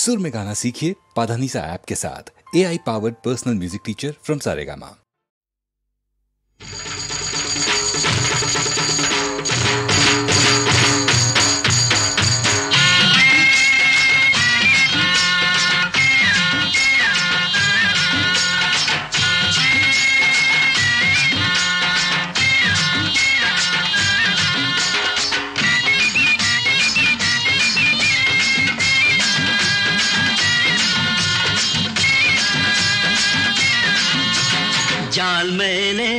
सुर में गाना सीखिए पाधानीसा ऐप के साथ। AI powered personal music teacher from Saregama. जाल मेले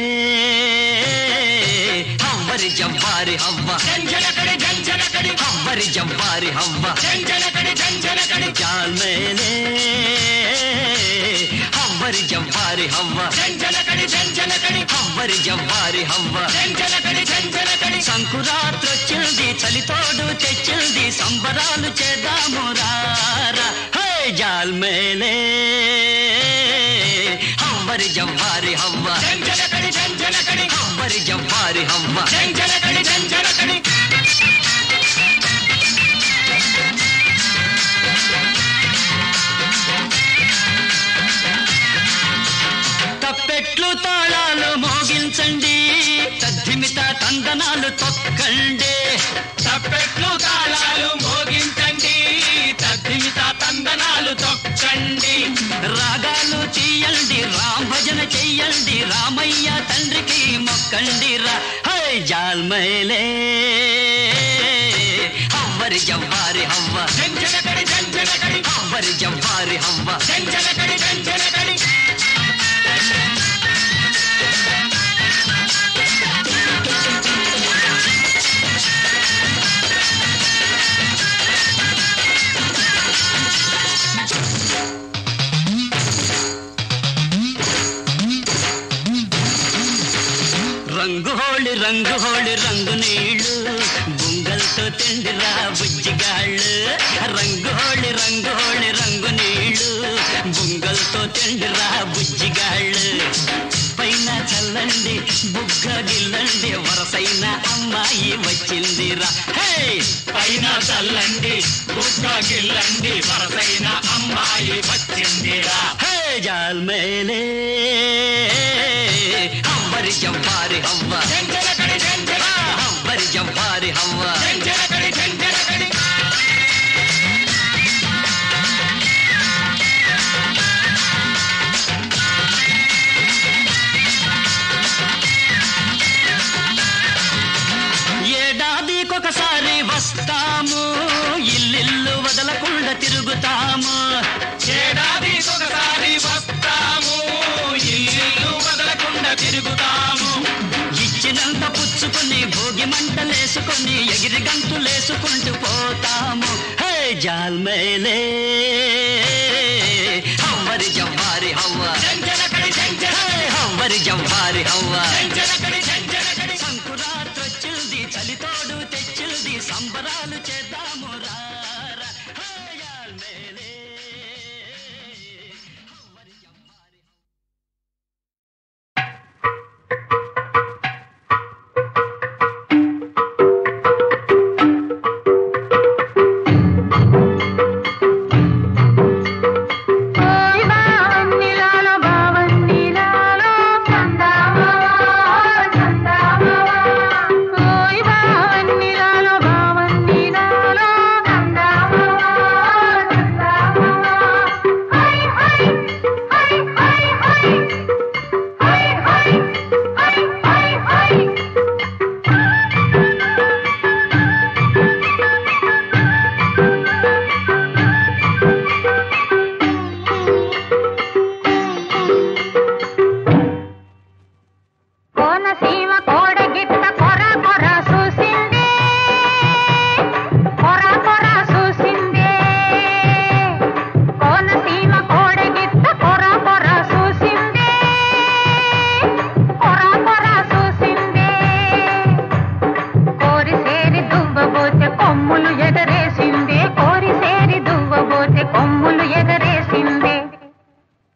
हमारी जवारी हवा झंझनकड़ी झंझनकड़ी हमारी जवारी हवा झंझनकड़ी झंझनकड़ी जाल मेले हमारी जवारी हवा झंझनकड़ी झंझनकड़ी हमारी जवारी हवा झंझनकड़ी झंझनकड़ी సంకురాత్రి వచ్చింది చలితోడు తెచ్చింది సంబరాలు చేద్దాము రారా హే జాల్ మేలే हमारी जवारी हवा झंझनकड़ी झंझनकड़ी हमारी जवारी हवा झंझनकड़ी झंझनकड़ी తప్పెట్లు తాళాలు మోగించండి తద్దిమిత తందనాలు తొక్కండి తప్పెట్లు తాళాలు మోగించండి తద్దిమిత తందనాలు తొక్కండి రాగాలు తీయండి రామ భజన చెయ్యండి రామయ్య తండ్రికి మొక్కండి రా హై జాల్ మేలే हमारी जवारी हवा झंझनकड़ी झंझनकड़ी हमारी जवारी हवा झंझनकड़ी झंझनकड़ी రంగు హోళి రంగు నీళ్ళు బుంగల్తో తిండిరా బుజ్జిగాళ్ళు రంగు హోళి రంగు నీళ్ళు బుంగల్తో తిండిరా బుజ్జిగాళ్ళు పైన చల్లండి బుగ్గ గిల్లండి వరసైన అమ్మాయి వచ్చిందిరా హే పైన చల్లండి బుగ్గ గిల్లండి వరసైన అమ్మాయి వచ్చిందిరా హే జాల్ మేలే हमारी जवारी हवा झंझनकड़ी झंझनकड़ी हमारी जवारी हवा झंझनकड़ी झंझनकड़ी ఏడాదికొకసారి వస్తాము ఇల్లిల్లు వదలకుండా తిరుగుతాము ఏడాదికొకసారి వస్తాము ఇల్లిల్లు వదలకుండా తిరుగుతాము ఇచ్చినంత పుచ్చుకొని భోగి మంటలేసుకొని ఎగిరి గంతులేసుకుంటూ పోతాము హే జాల్ మేలే हमारी जवारी हवा झंझनकड़ी झंझनकड़ी हमारी जवारी हवा झंझनकड़ी झंझनकड़ी సంకురాత్రి వచ్చింది చలితోడు తెచ్చింది సంబరాలు చేద్దాము రారా హే జాల్ మేలే हमारी जवारी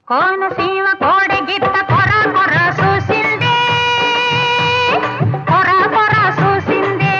కోనసీమ కోడె గిత్త కొర కొర చూసిందే కొర కొర చూసిందే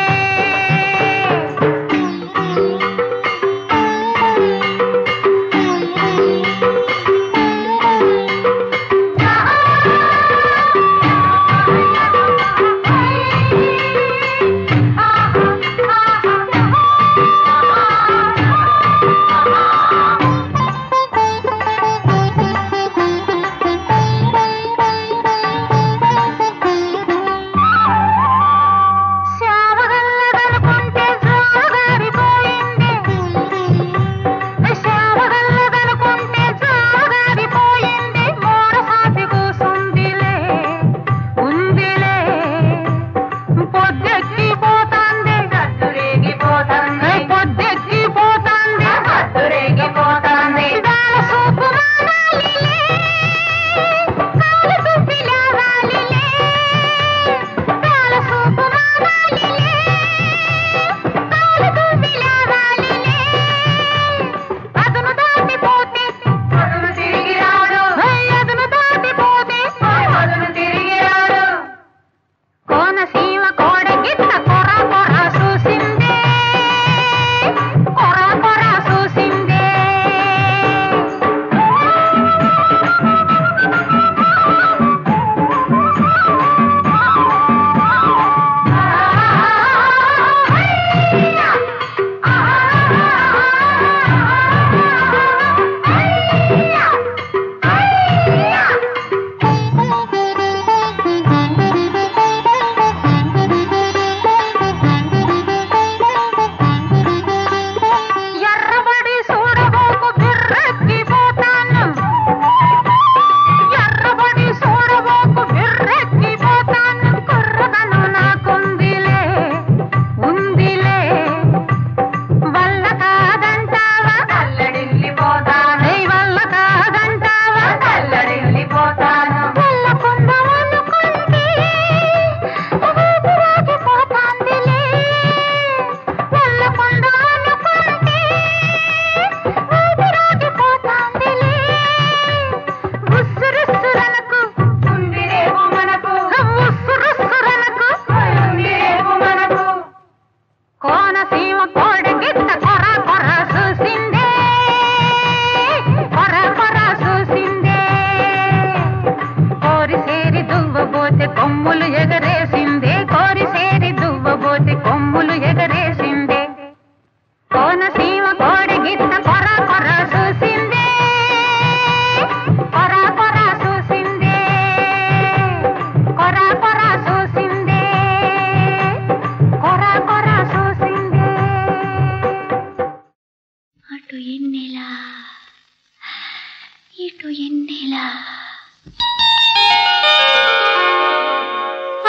ఇటు ఎన్నెలా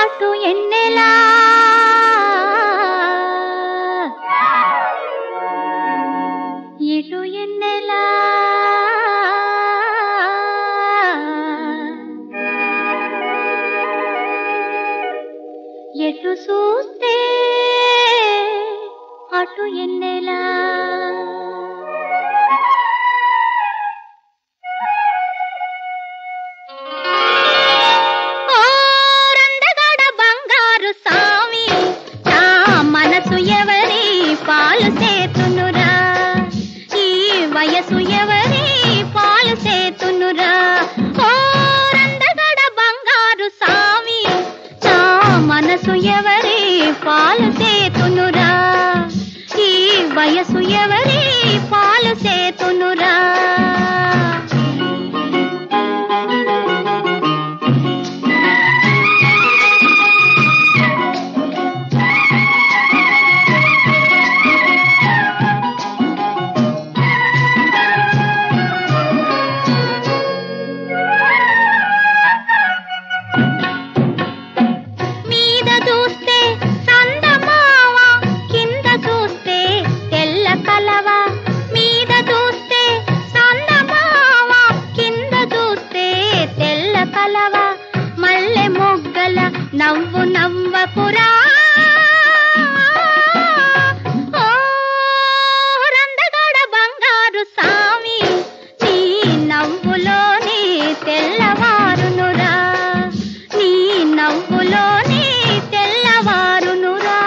అటు ఎన్నెలా ఇటు ఎన్నెలా ఎటు చూస్తే అటు ఎన్నెలా రందగడ బంగారు సామి నా మనసు ఎవరి పాలు సేతునురా ఈ వయసు ఎవరి పాలు సేతునురా రందగడ బంగారు సామి నా మనసు ఎవరి పాలు సేతునురా ఈ వయసు ఎవరి పాలు సేతునురా నవ్వు నవ్వకురా రందగడ బంగారు సామి నీ నవ్వులోనే తెల్లవారునురా నీ నవ్వులోనే తెల్లవారునురా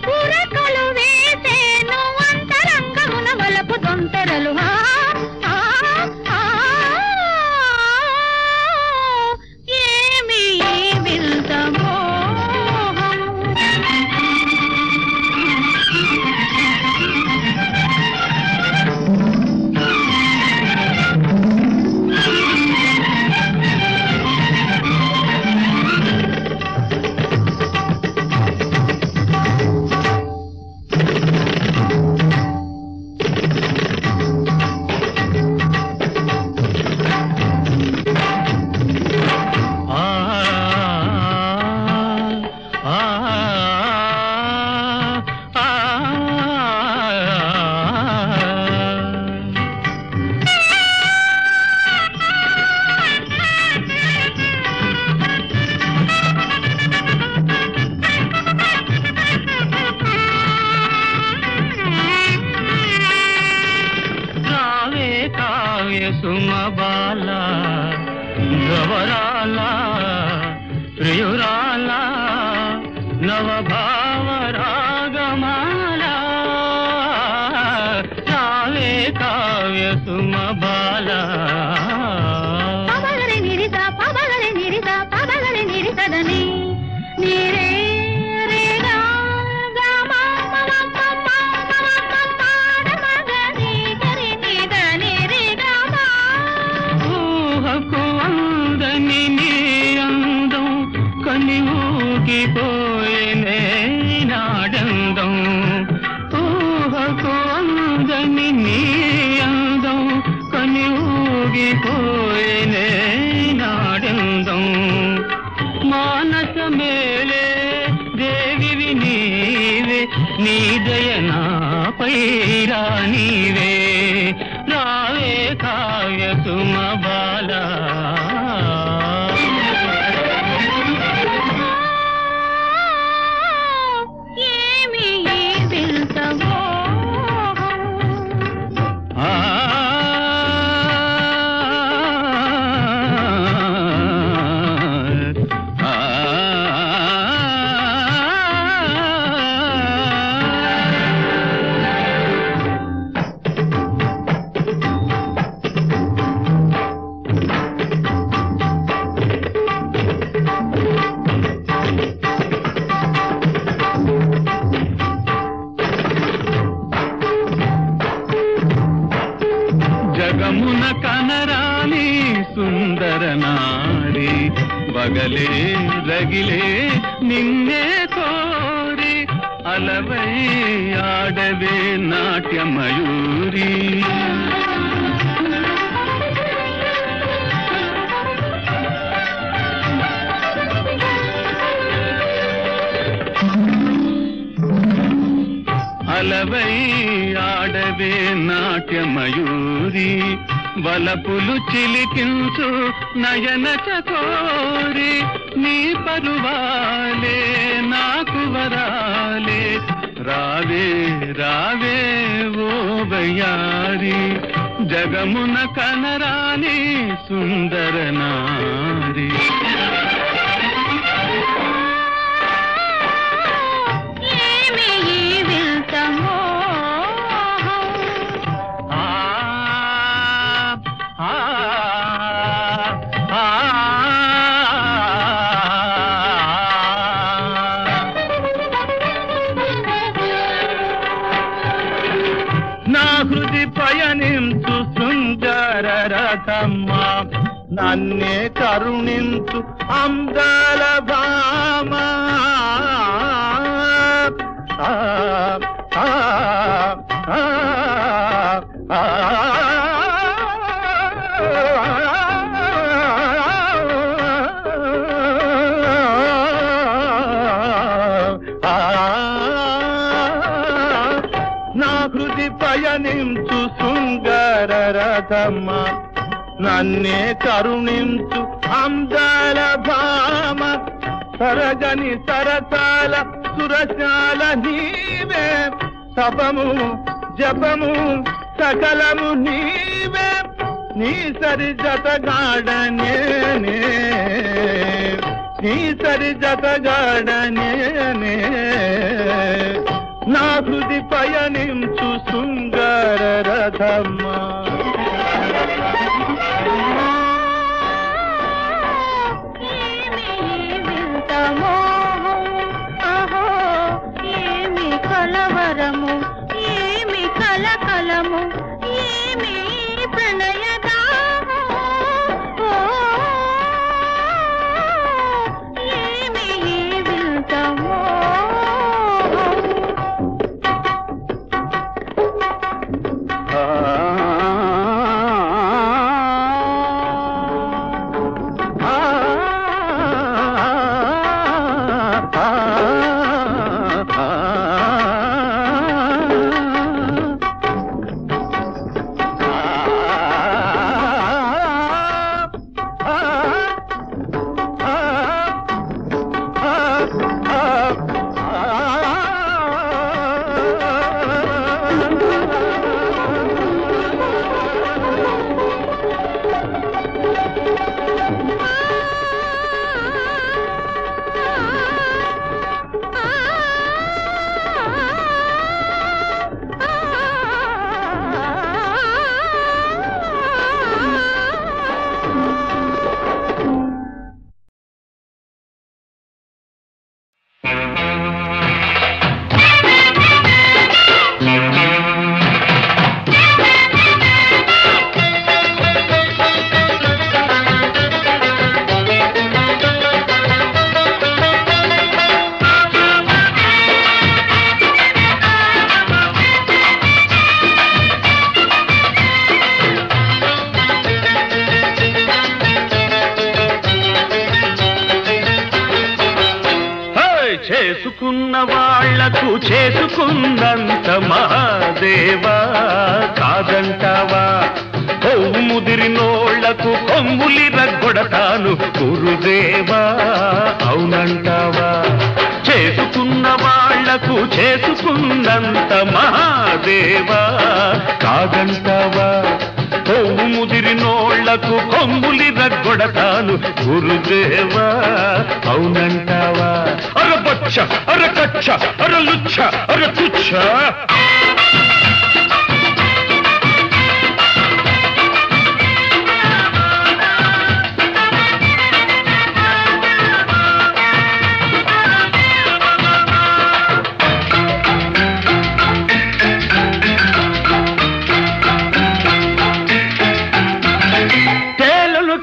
పురక సుమబాల ధ్రువరాల ప్రియురాల నవభావ రాగమాల రావే కావ్య సుమబాల పబగలి నిరిస పబగలి నిరిస పబగలి నిరిసదని నీరే రేగా గమా మమ మగని గరి నిదని రేగమా ఊహకు అందని నీ అందం కని ఊగిపోయేనే నాడందం ఊహకు అందని నీ అందం కని ఊగిపోయేనే నాడందం మానస మేలే దేవివి నీవే నీ దయనాపై రానీవే రావే కావ్య సుమబాల ఏమి విల్తవో జగమున కనరాని సుందర నారి బగలే రగిలే నిన్నే కోరి అలవై ఆడవే నాట్యమయూరి అలవై ఆడవే నాట్యమయూరి వలపులు చిలికించు నయన చకోరి నీ పరువాలే నాకు వరాలే రావే రావే ఓ బయ్యారి జగమున కనరాని సుందర నారి ఏమి విల్తమో నా హృది పయనించు సుందర రథమ్మ నన్నే కరుణించు అందాల భామ ఆ, ఆ, ఆ, ఆ, నా హృది పయనించు సుందర రథమ్మ నన్నే కరుణించు అందాల భామ సరజని సరసాల సురశాల నీవే సపము జపము సకలము నీవే నీ సరి జతగాడనే నీ సరి జతగాడనే నా హృది పయనించు సుందర రథమ్మ ఏమి విల్తమో అహో ఏమి కలవరము ఏమి కలకలము ఏమి ప్రణయదాహము ఏమి విల్తమో చేసుకున్నంత మహాదేవా కాదంటావా కొవ్వు ముదిరినోళ్లకు కొమ్ములిరగొడతాను గురుదేవా అవునంటావా చేసుకున్న వాళ్లకు చేసుకున్నంత మహాదేవా కాదంటావా కొవ్వు ముదిరినోళ్లకు కొమ్ములిరగొడతాను గురుదేవా అవునంటావా అరబచ్చ అరకచ్చ అరలుచ్చ అరతుచ్చ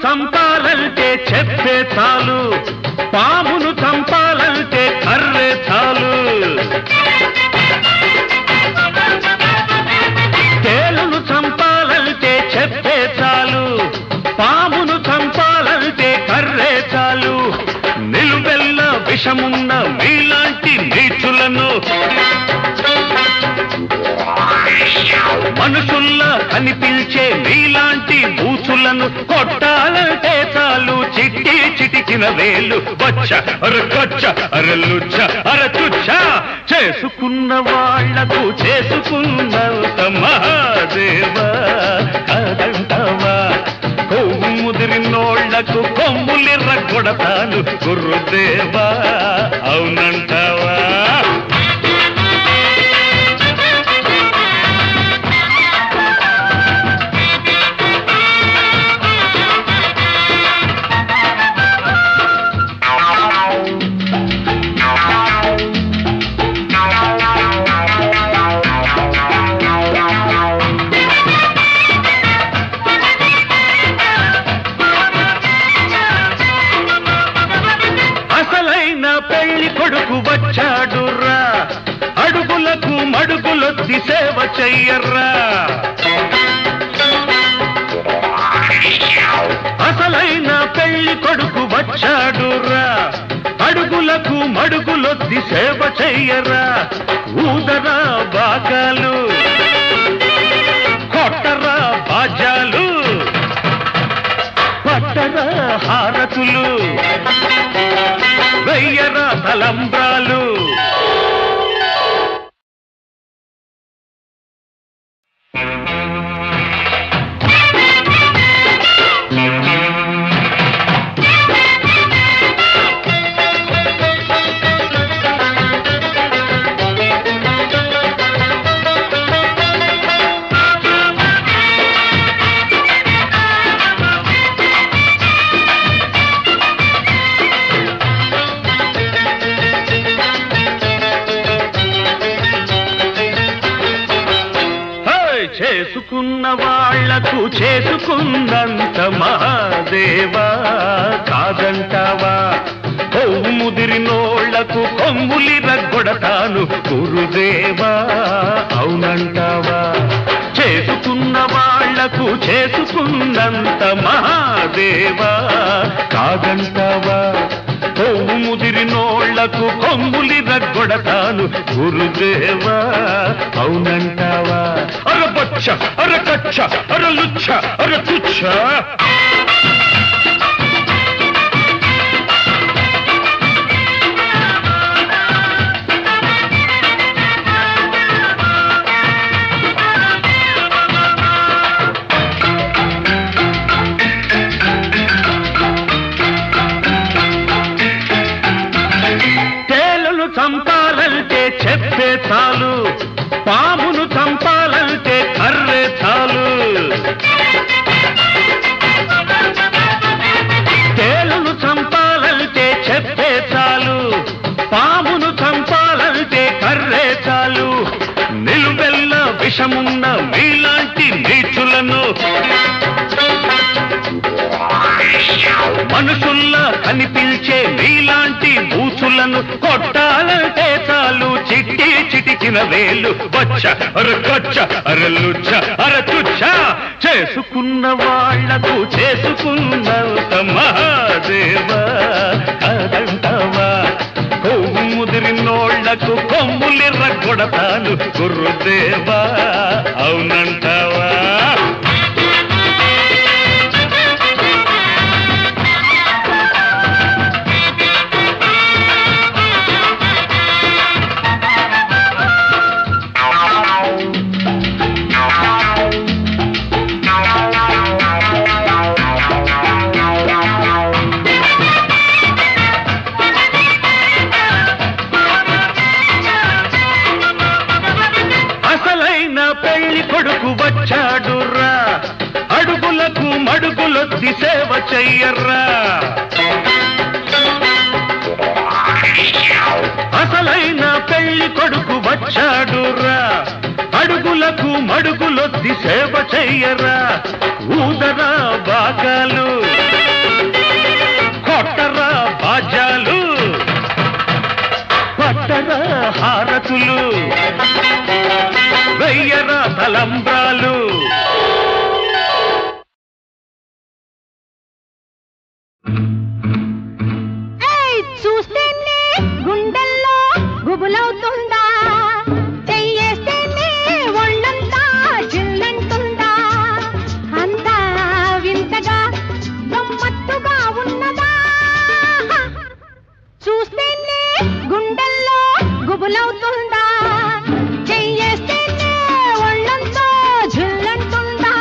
చంపాలంటే చెప్పే చాలు పామును చంపాలంటే కర్రే చాలు తేలును చంపాలంటే చెప్పే చాలు పామును చంపాలంటే కర్రే చాలు నిలువెల్ల విషమున్న మీలాంటి నీచులను మనుషుల్లా కనిపించే మీలాంటి బూచులను కొట్టాలంటే చాలు చిట్టి చిటికిన వేలు వచ్చ అరకొచ్చ అరలుచ్చ అరచుచ్చ చేసుకున్న వాళ్లకు చేసుకున్నంత మహాదేవా కాదంటావా కొవ్వు ముదిరినోళ్లకు కొమ్ములిరగొడతాను గురుదేవా అవునంటావా పెళ్లి కొడుకు వచ్చాడురా అడుగులకు మడుగులొత్తి సేవ చెయ్యర్రా అసలైన పెళ్లి కొడుకు వచ్చాడురా అడుగులకు మడుగులొత్తి సేవ చెయ్యర్రా ఊదరా బాగాలు కొట్టరా బాజాలు పట్టరా హారతులు వెయ్యరా తలంబ్రాలు చేసుకున్న వాళ్లకు చేసుకున్నంత మహాదేవా కాదంటావా కొవ్వు ముదిరినోళ్లకు కొమ్ములిరగొడతాను గురుదేవా అవునంటావా చేసుకున్న వాళ్లకు చేసుకున్నంత మహాదేవా కాదంటావా కొవ్వు ముదిరినోళ్లకు కొమ్ములిరగొడతాను గురుదేవా అవునంటావా అరబచ్చ అరకచ్చ అరలుచ్చ అరతుచ్చ చంపాలంటే చెప్పే చాలు పామును చంపాలంటే కర్రే చాలు తేలును చంపాలంటే చెప్పే చాలు పామును చంపాలంటే కర్రే చాలు నిలువెల్ల విషమున్న మీలాంటి నీచులను మనుషుల్లా కనిపించే మీలాంటి బూచులను కొట్టాలంటే చాలు చిట్టి చిటికిన వేలు వచ్చ అరకొచ్చ అరలుచ్చ అరచుచ్చ చేసుకున్న వాళ్లకు చేసుకున్నంత మహాదేవా కాదంటావా కొవ్వు ముదిరినోళ్లకు కొమ్ములిర్రగొడతాను గురుదేవా, అవునంటావా? కొడుకు వచ్చాడురా, అడుగులకు మడుగులొత్తి సేవ చెయ్యర్రా. అసలైన పెళ్లి కొడుకు వచ్చాడురా, అడుగులకు మడుగులొత్తి సేవ చెయ్యర్రా. ఊదరా బాగాలు, కొట్టరా బాజాలు, పట్టరా హారతులు, వెయ్యరా తలంబ్రాలు. చూస్తేనే గుండెల్లో గుబులవుతుందా, చెయ్యేస్తేనే ఒళ్ళంతా జిల్లంటుందా, అంతా వింతగా గమ్మత్తుగా ఉన్నదా. చూస్తేనే గుండెల్లో గుబులవుతుందా, చెయ్యేస్తేనే ఒళ్ళంతా జిల్లంటుందా.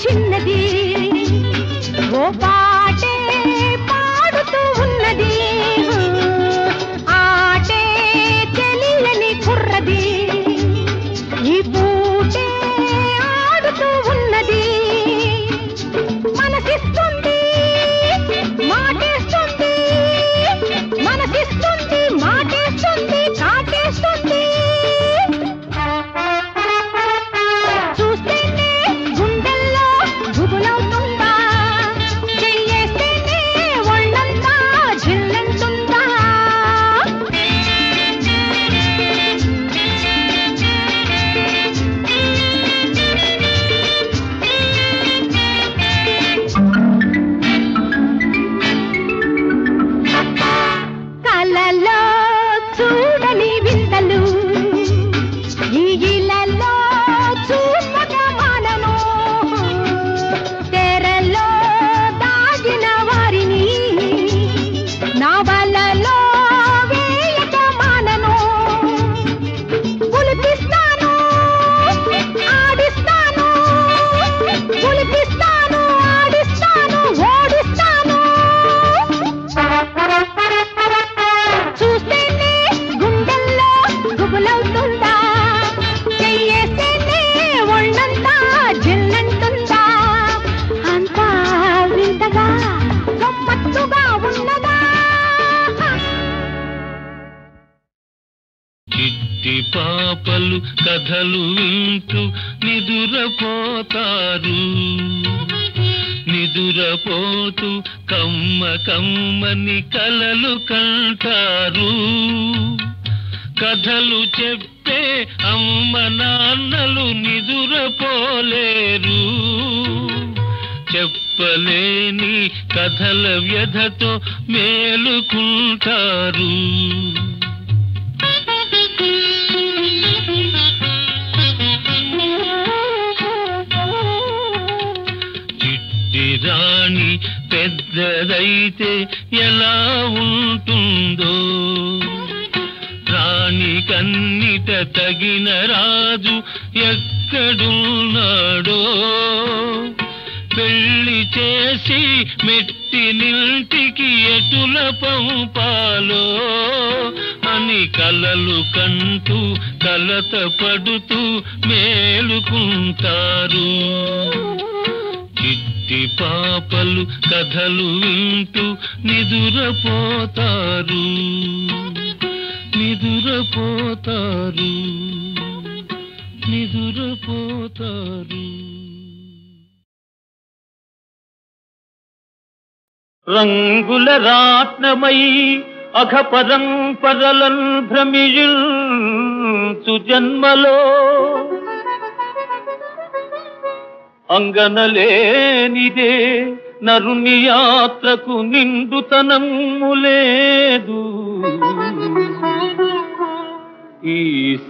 చిన్నది ఓ పాటే పాడుతూ ఉన్నది, ఆటే తెలియని కుర్రది, ఈ పూటే ఆడుతూ ఉన్నది. మనసిస్తుంది మాటేస్తుంది, మనసిస్తుంది మాటేస్తుంది, కాటేస్తుంది. పాపలు కథలు వింటూ నిదురపోతారు, నిదురపోతూ కమ్మ కమ్మని కలలు కంటారు. కథలు చెప్పే వింటే అమ్మ నాన్నలు నిదురపోలేరు. చెప్పలేని కథల వ్యధతో మేలుకుంటారు. చిట్టి రాణి పెద్దదైతే ఎలా ఉంటుందో, రాణి కన్నిట తగిన రాజు ఎక్కడున్నాడో, పెళ్లి చేసి మెట్టినింటికి ఎటుల పంపాలో అని కలలు కంటూ కలత పడుతూ మేలుకుంటారు. చిట్టి పాపలు కథలు వింటూ నిదురపోతారు, నిదురపోతారు, నిదురపోతారు. రంగుల రాట్నమై అఘ పరంపరలన్ భ్రమియుల్చు జన్మలో అంగనలేనిదే నరుని యాత్రకు నిండుతనము లేదు. ఈ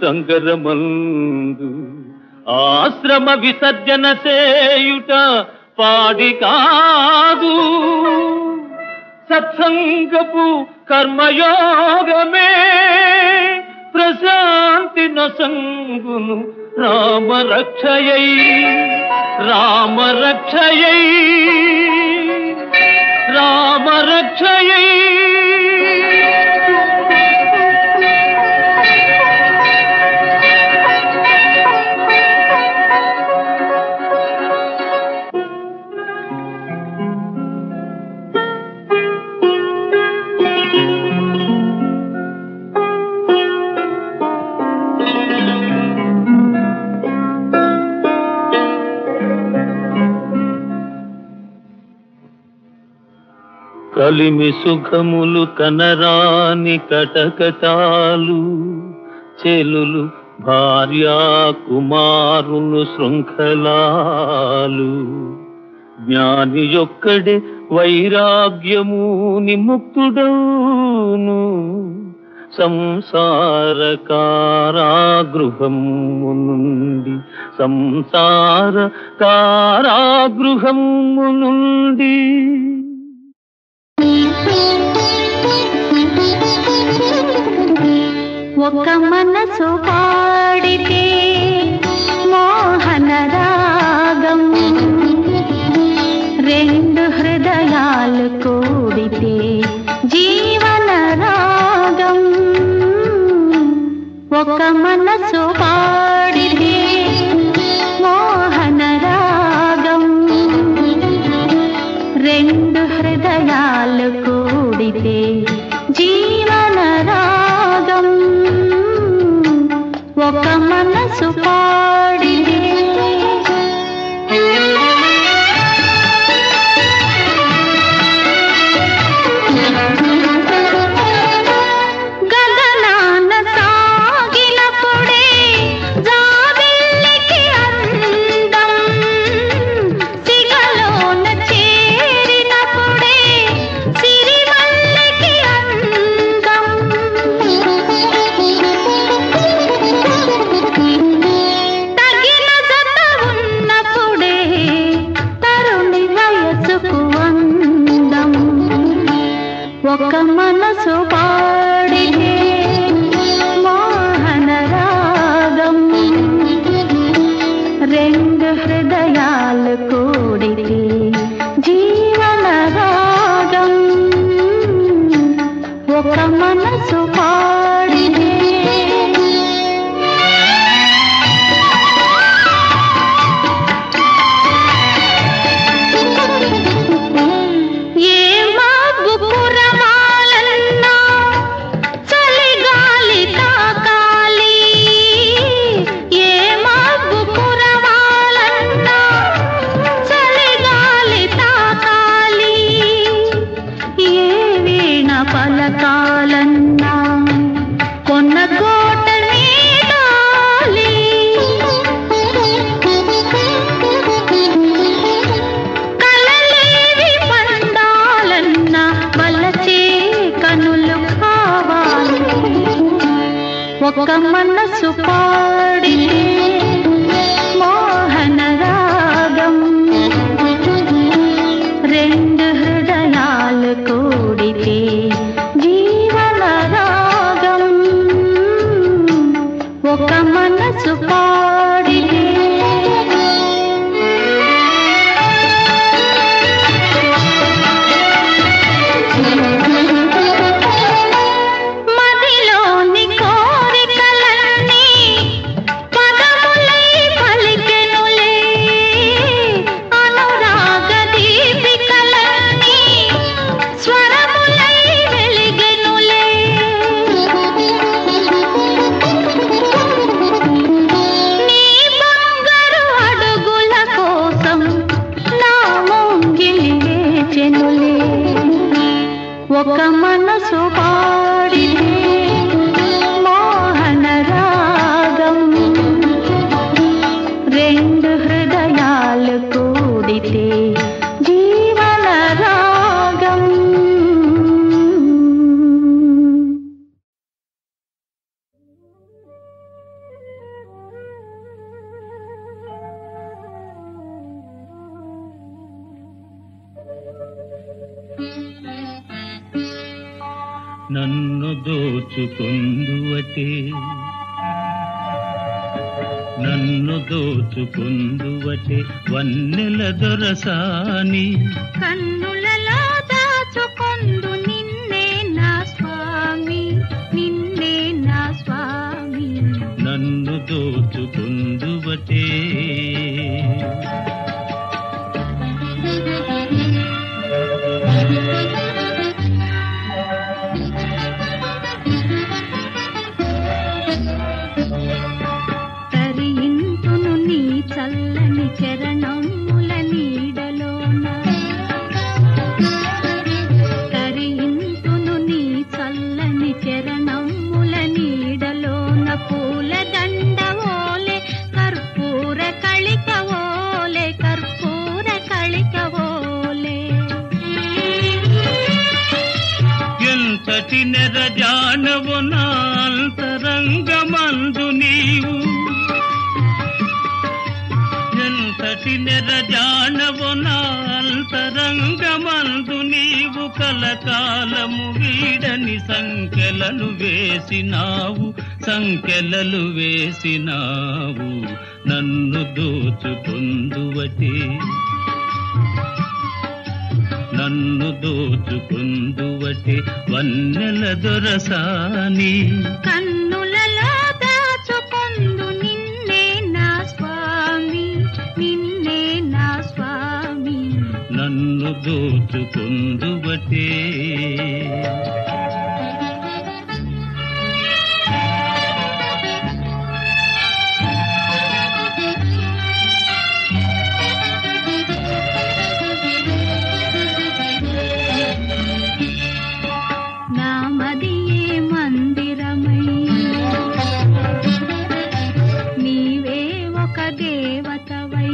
సంగరమందు ఆశ్రమ విసర్జన చేయుట పాడి కాదు, సత్సంగపు కర్మయోగమే ప్రశాంతి నొసంగును. రామరక్షయై, రామరక్షయై, రామరక్షయై. కలిమి సుఖములు కనరాని కటకటాలు, చెలులు భార్యా కుమారులు శృంఖలాలు. జ్ఞాని యొక్కడే వైరాగ్యము నిముక్తుడౌను. సంసార కారాగృహము నుండి, సంసార కారాగృహము నుండి. ఒక మనసు పాడితే మోహన రాగం, రెండు హృదయాలు కూడితే జీవన రాగం. ఒక మనసు పాడితే మోహన రాగం, రెండు హృదయాలు కూడితే జీవన రాగం. ఒక మనసు పాడితే గగనాన సాగినప్పుడే జాబిల్లికి అందం, సిగలోన చేరినప్పుడే సిరిమల్లికి అందం. తగిన జత ఉన్నప్పుడే తరుణి వయసుకు అందం. ఒక మనసు పాడితే మోహన రాగం, రెండు హృదయాలు కూడితే జీవన రాగం. ఒక మనసు పాడితే ఏ మబ్బు కురవాలన్నా చలిగాలి తాకాలి, ఏ మబ్బు కురవాలన్నా చలిగాలి తాకాలి, ఏ వీణ పలకాలన్నా నన్ను దోచుకుందువటే నన్ను దోచుకుందువటే వన్నెల దొరసాని కన్నులలో దాచుకొందు నిన్నే నా స్వామి నిన్నే నా స్వామి నన్ను దోచుకుందువటే తరింతును నీ చల్లని చరణముల నీడలోన తరింతును నీ చల్లని చరణముల నీడలోన పూల దండవోలే కర్పూర కళికవోలే కర్పూర కళికవోలే ఎంతటి నెరజానవు నా అంతరంగమందు నీవు ఎంతటి నెరజానవు నా అంతరంగమందు నీవు కలకాలము వీడని సంఖ్యలను వేసినావు సంఖ్యలలు వేసినావు నన్ను దోచుకుందువటే నన్ను దోచుకుందువటే వన్నెల దొరసాని కన్నులలో దాచుకొందు నిన్నే నా స్వామి నిన్నే నా స్వామి నన్ను దోచుకుందువటే నామదియే మందిరమై నీవే ఒక దేవతవై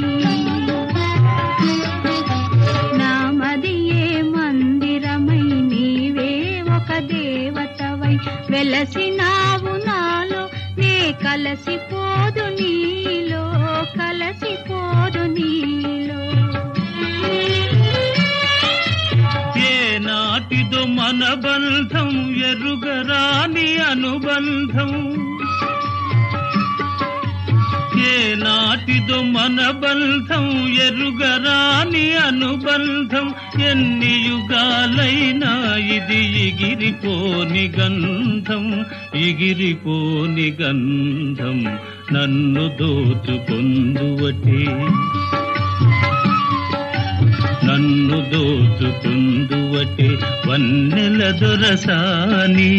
నామదియే మందిరమై నీవే ఒక దేవతవై వెలసినావు నాలో నే కలసిపోదు నీలో కలసిపోదు నీలో ఏ నాటిదో మన బంధం ఎరుగరాని అనుబంధం ఏ నాటిదో మన బంధం ఎరుగరాని అనుబంధం ఎన్ని యుగాలైనా ఇది ఎగిరిపోని గంధం ఎగిరిపోని గంధం నన్ను దోచుకొందువటే నన్ను దోచుకుందువటే వన్నెల దొరసాని